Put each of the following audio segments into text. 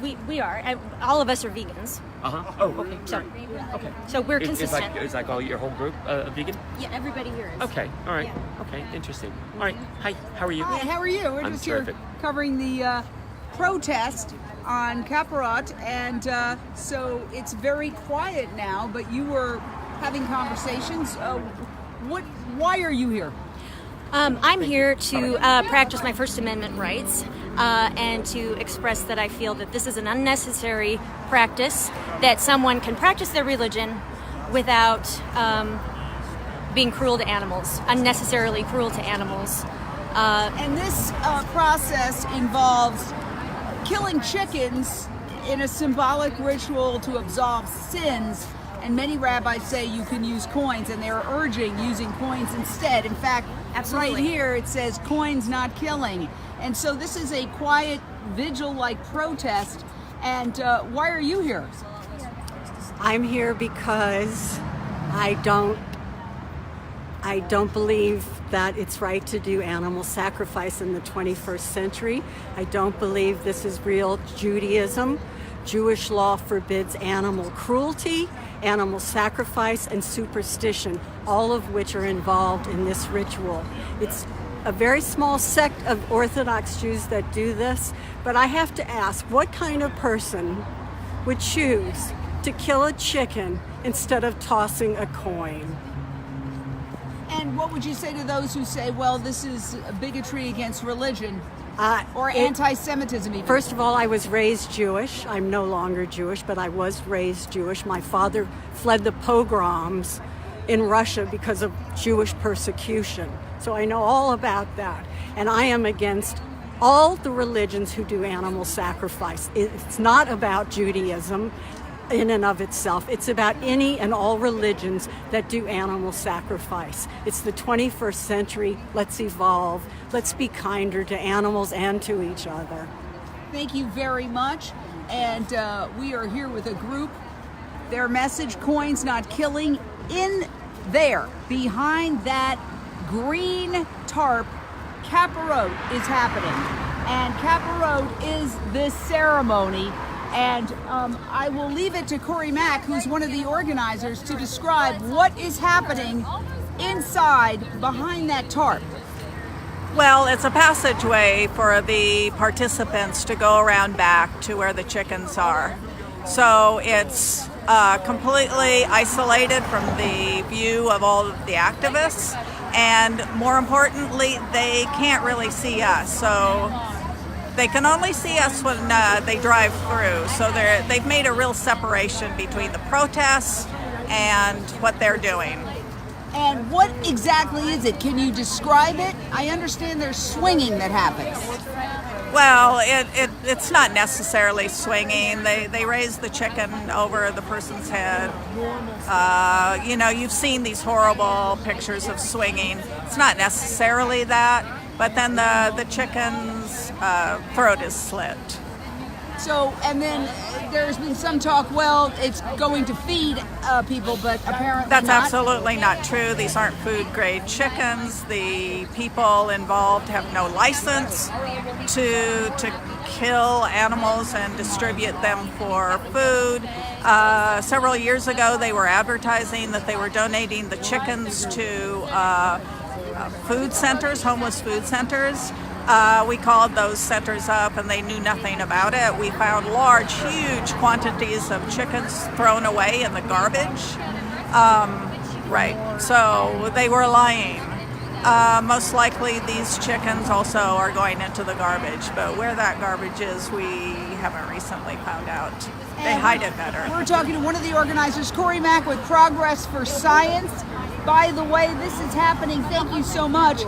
we are. All of us are vegans. Oh, okay. So we're consistent. Is like all your whole group vegan? Yeah, everybody here is. Okay, all right. Yeah. Okay, interesting. All right, hi, how are you? Hi, how are you? We're I'm just terrific. here covering the protest on Kapparot, and so it's very quiet now, but you were having conversations. Why are you here? I'm here to practice my First Amendment rights and to express that I feel that this is an unnecessary practice, that someone can practice their religion without being cruel to animals, unnecessarily cruel to animals. And this process involves killing chickens in a symbolic ritual to absolve sins. And many rabbis say you can use coins, and they're urging using coins instead. In fact, Absolutely. right here it says coins not killing. And so this is a quiet vigil-like protest. And why are you here? I'm here because I don't believe that it's right to do animal sacrifice in the 21st century. I don't believe this is real Judaism. Jewish law forbids animal cruelty, animal sacrifice, and superstition, all of which are involved in this ritual. It's a very small sect of Orthodox Jews that do this, but I have to ask, what kind of person would choose to kill a chicken instead of tossing a coin? And what would you say to those who say, well, this is bigotry against religion? Or anti-Semitism even? First of all, I was raised Jewish. I'm no longer Jewish, but I was raised Jewish. My father fled the pogroms in Russia because of Jewish persecution. So I know all about that. And I am against all the religions who do animal sacrifice. It's not about Judaism in and of itself. It's about any and all religions that do animal sacrifice. It's the 21st century. Let's evolve. Let's be kinder to animals and to each other. Thank you very much. And we are here with a group. Their message, coins not killing, in there, behind that green tarp, Kapparot is happening. And Kapparot is this ceremony. And I will leave it to Cory Mac, who's one of the organizers, to describe what is happening inside behind that tarp. Well, it's a passageway for the participants to go around back to where the chickens are. So it's completely isolated from the view of all of the activists. And more importantly, they can't really see us. So they can only see us when they drive through. So they've made a real separation between the protests and what they're doing. And what exactly is it? Can you describe it? I understand there's swinging that happens. Well, it's not necessarily swinging. They raise the chicken over the person's head. You've seen these horrible pictures of swinging. It's not necessarily that, but then the chicken's throat is slit. So, and then there's been some talk, well, it's going to feed people, but apparently That's not. absolutely not true. These aren't food-grade chickens. The people involved have no license to kill animals and distribute them for food. Several years ago, they were advertising that they were donating the chickens to food centers, homeless food centers. We called those centers up and they knew nothing about it. We found huge quantities of chickens thrown away in the garbage. So they were lying. Most likely these chickens also are going into the garbage, but where that garbage is, we haven't recently found out. They hide it better. We're talking to one of the organizers, Cory Mac with Progress for Science. By the way, this is happening, thank you so much,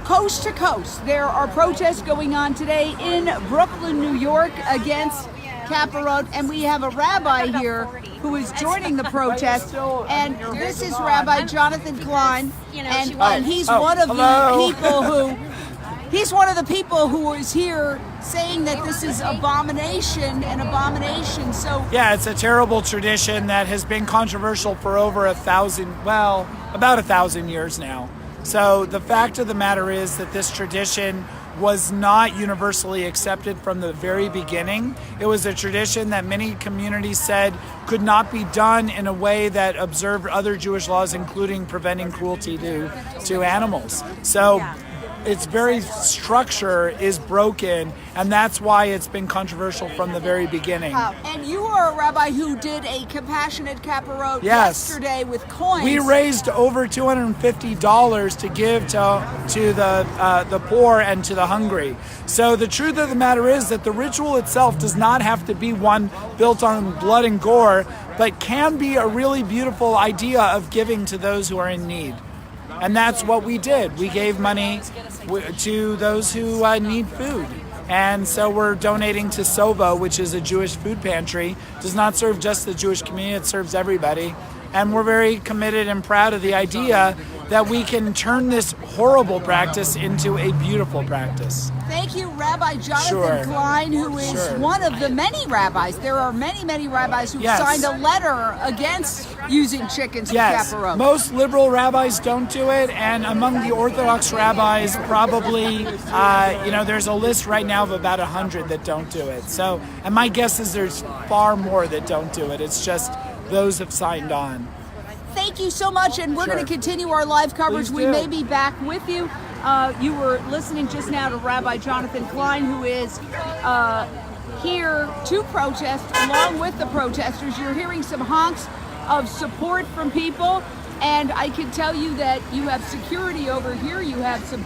coast to coast. There are protests going on today in Brooklyn, New York against Kapparot, and we have a rabbi here who is joining the protest, and this is Rabbi Jonathan Klein, and he's one of the people who is here saying that this is an abomination. So yeah, it's a terrible tradition that has been controversial for over about 1,000 years now. So the fact of the matter is that this tradition was not universally accepted from the very beginning. It was a tradition that many communities said could not be done in a way that observed other Jewish laws, including preventing cruelty to animals. So its very structure is broken, and that's why it's been controversial from the very beginning. And you are a rabbi who did a compassionate Kapparot Yes. yesterday with coins. We raised over $250 to give to the poor and to the hungry. So the truth of the matter is that the ritual itself does not have to be one built on blood and gore, but can be a really beautiful idea of giving to those who are in need. And that's what we did. We gave money to those who need food. And so we're donating to Sova, which is a Jewish food pantry. It does not serve just the Jewish community, it serves everybody. And we're very committed and proud of the idea that we can turn this horrible practice into a beautiful practice. Thank you, Rabbi Jonathan Sure. Klein, who is Sure. one of the many rabbis. There are many, many rabbis who Yes. signed a letter against using chickens for Yes, Kapparot. most liberal rabbis don't do it, and among the Orthodox rabbis, probably, there's a list right now of about 100 that don't do it. So, and my guess is there's far more that don't do it. It's just those have signed on. Thank you so much, and we're Sure. going to continue our live coverage. Please We do. may be back with you. You were listening just now to Rabbi Jonathan Klein, who is here to protest along with the protesters. You're hearing some honks of support from people, and I can tell you that you have security over here. You have some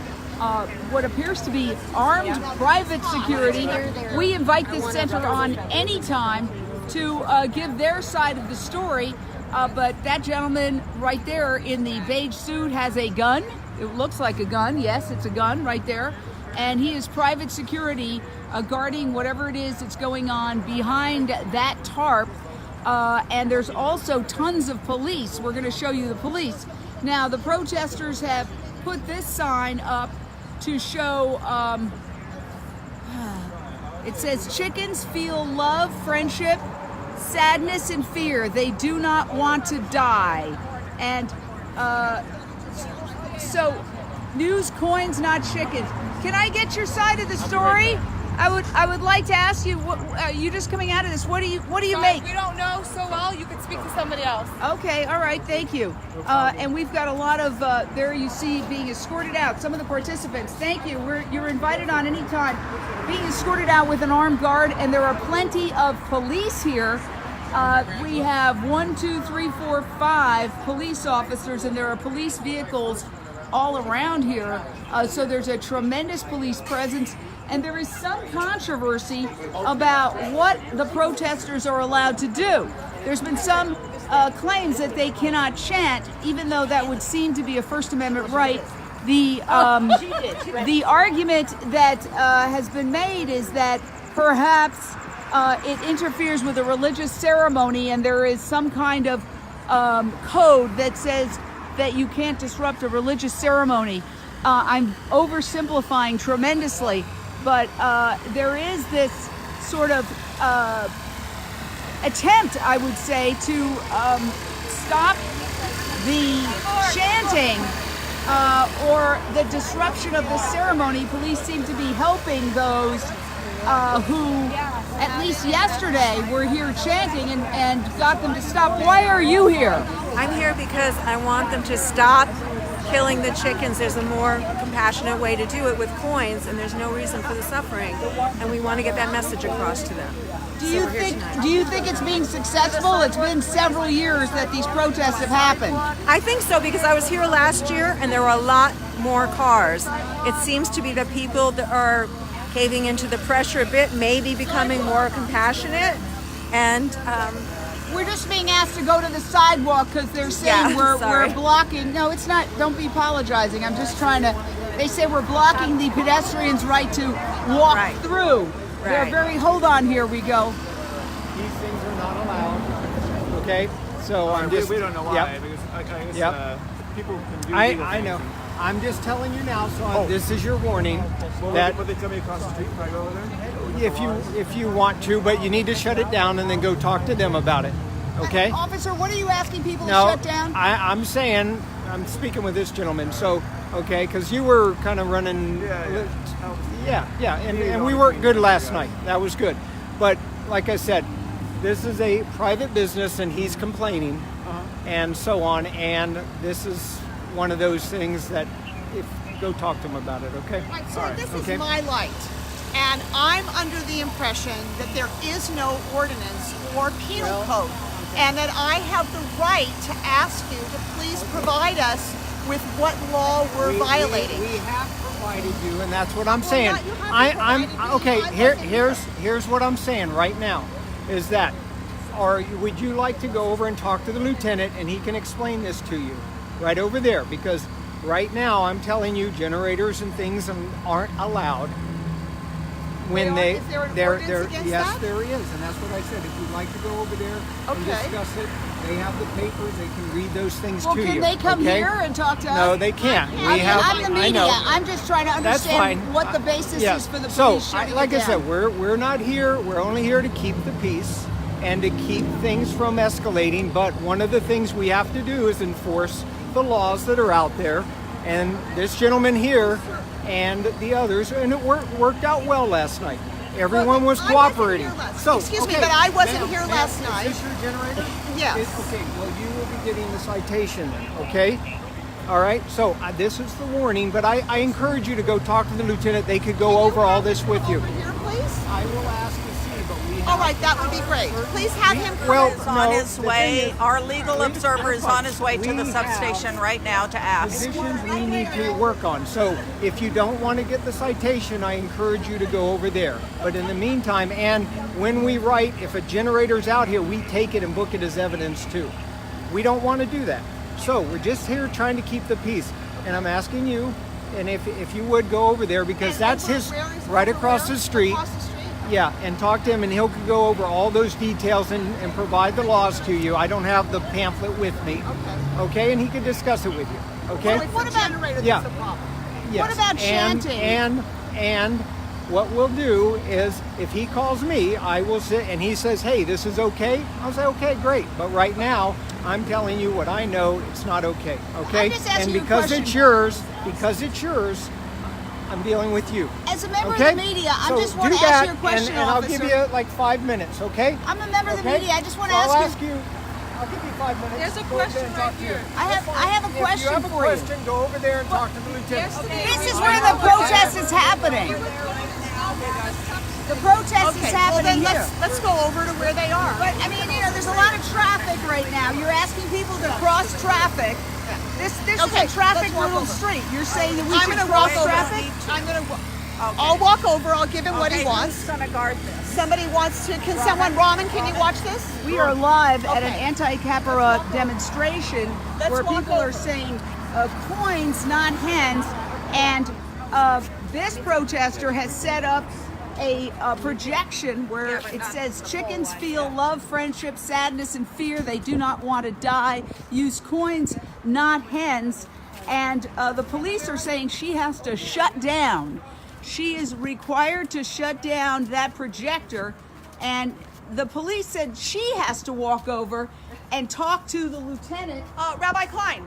what appears to be armed private security. We invite this center on anytime to give their side of the story. But that gentleman right there in the beige suit has a gun. It looks like a gun. Yes, it's a gun right there. And he is private security guarding whatever it is that's going on behind that tarp. And there's also tons of police. We're going to show you the police. Now, the protesters have put this sign up to show, it says, chickens feel love, friendship, sadness, and fear. They do not want to die. And so, news, coins, not chickens. Can I get your side of the story? I would like to ask you. You just coming out of this? What do you make? We don't know so well. You could speak to somebody else. Okay, all right, thank you. And we've got a lot of there you see being escorted out. Some of the participants. Thank you. You're invited on any time. Being escorted out with an armed guard, and there are plenty of police here. We have 1, 2, 3, 4, 5 police officers, and there are police vehicles all around here. So there's a tremendous police presence, and there is some controversy about what the protesters are allowed to do. There's been some claims that they cannot chant, even though that would seem to be a First Amendment right. The argument that has been made is that perhaps it interferes with a religious ceremony, and there is some kind of code that says that you can't disrupt a religious ceremony. I'm oversimplifying tremendously, but there is this sort of attempt, I would say, to stop the chanting or the disruption of the ceremony. Police seem to be helping those who, at least yesterday, were here chanting and got them to stop. Why are you here? I'm here because I want them to stop killing the chickens. There's a more compassionate way to do it with coins, and there's no reason for the suffering. And we want to get that message across to them. Do you think it's being successful? It's been several years that these protests have happened. I think so, because I was here last year and there were a lot more cars. It seems to be that people that are caving into the pressure a bit, maybe becoming more compassionate, and we're just being asked to go to the sidewalk because they're saying we're blocking. No, it's not. Don't be apologizing. I'm just trying to. They say we're blocking the pedestrians' right to walk through. They're very. Hold on. Here we go. These things are not allowed. Okay, so I'm just. We don't know why. Yep. Because I guess people can do. I know. I'm just telling you now. So this is your warning. That would they tell me across the street if I go over there? if you want to, but you need to shut it down and then go talk to them about it. Okay. Officer, what are you asking people to shut down? I'm saying I'm speaking with this gentleman. So okay, because you were kind of running. Yeah, and we worked good last night. That was good. But like I said, this is a private business and he's complaining and so on. And this is one of those things that go talk to him about it, okay? Right, so this is my light. And I'm under the impression that there is no ordinance or penal code. And that I have the right to ask you to please provide us with what law we're violating. We have provided you, and that's what I'm saying. you haven't I'm okay. Here's what I'm saying right now, is that, would you like to go over and talk to the lieutenant, and he can explain this to you, right over there? Because right now I'm telling you, generators and things aren't allowed. When is there an ordinance against yes, that? there is, and that's what I said. If you'd like to go over there and discuss it, they have the papers. They can read those things to you. Well, can they come here and talk to us? No, they can't. I'm the media. I know. I'm just trying to That's understand fine. what the basis Yes. is for the So, police shutting like it I down. said, we're not here. We're only here to keep the peace and to keep things from escalating. But one of the things we have to do is enforce the laws that are out there. And this gentleman here and the others, and it worked out well last night. Everyone was cooperating. So, excuse me, but I wasn't here ma'am, last night. Is this your generator? Yes. Okay, well, you will be getting the citation then, okay? All right, so this is the warning, but I encourage you to go talk to the lieutenant. They could go over all this with you. Over here, please. I will ask to see, but we have... All right, that would be great. Please have him come. Well, Is on his way. Our legal observer is on his way to the substation right now to ask. Positions we need to work on. So if you don't want to get the citation, I encourage you to go over there. But in the meantime, and when we write, if a generator's out here, we take it and book it as evidence too. We don't want to do that. So we're just here trying to keep the peace. And I'm asking you, and if you would go over there, because that's his right across the street. Yeah, and talk to him, and he'll go over all those details and provide the laws to you. I don't have the pamphlet with me. Okay, and he can discuss it with you. Okay. What about generator? Yeah. That's the problem. Yes. What about chanting? And what we'll do is, if he calls me, I will sit, and he says, "Hey, this is okay." I'll say, "Okay, great." But right now, I'm telling you what I know. It's not okay. Okay. I'm just asking And you a because question. it's yours, I'm dealing with you. As a member Okay? of the media, I So just want do to ask that, you a question, and I'll officer. give you like 5 minutes, okay? I'm a member of the Okay? media. I just want So to I'll ask ask you. I'll give you 5 minutes. There's a Go over there question and talk right to you. here. I have a If you question have a for you. question, go over there and talk to the lieutenant. This is where the protest is happening. The protest is Well, then happening here. let's go over to where they are. But I mean, there's a lot of traffic right now. You're asking people to cross traffic. This is Okay, a traffic let's walk riddled over. street. You're saying that we I'm should going to cross walk over. traffic? I'm going to. I'll walk over. I'll give him what he wants. Who's going to guard this? Somebody wants to. Can someone, Raman? Can you watch this? We are live at an Okay. anti-Kapparot demonstration where walk people are over. saying coins, not hens. And this protester has set up a projection where it says chickens feel love, friendship, sadness, and fear. They do not want to die. Use coins, not hens. And the police are saying she has to shut down. She is required to shut down that projector. And the police said she has to walk over and talk to the lieutenant. Rabbi Klein.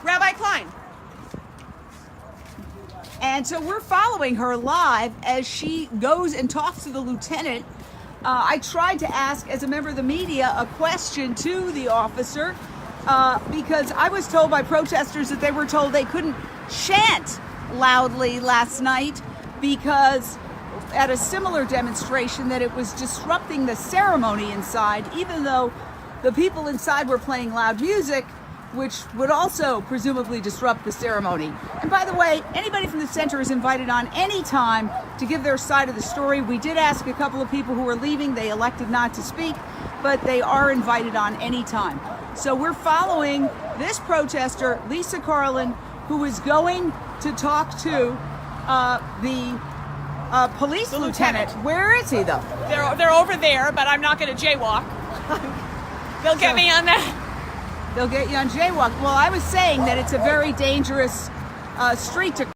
Rabbi Klein. And so we're following her live as she goes and talks to the lieutenant. I tried to ask, as a member of the media, a question to the officer because I was told by protesters that they were told they couldn't chant loudly last night because at a similar demonstration that it was disrupting the ceremony inside, even though the people inside were playing loud music, which would also presumably disrupt the ceremony. And by the way, anybody from the center is invited on any time to give their side of the story. We did ask a couple of people who were leaving. They elected not to speak, but they are invited on any time. So we're following this protester, Lisa Carlin, who is going to talk to the police lieutenant. Where is he, though? They're over there, but I'm not going to jaywalk. They'll get me on that. They'll get you on jaywalk. Well, I was saying that it's a very dangerous street to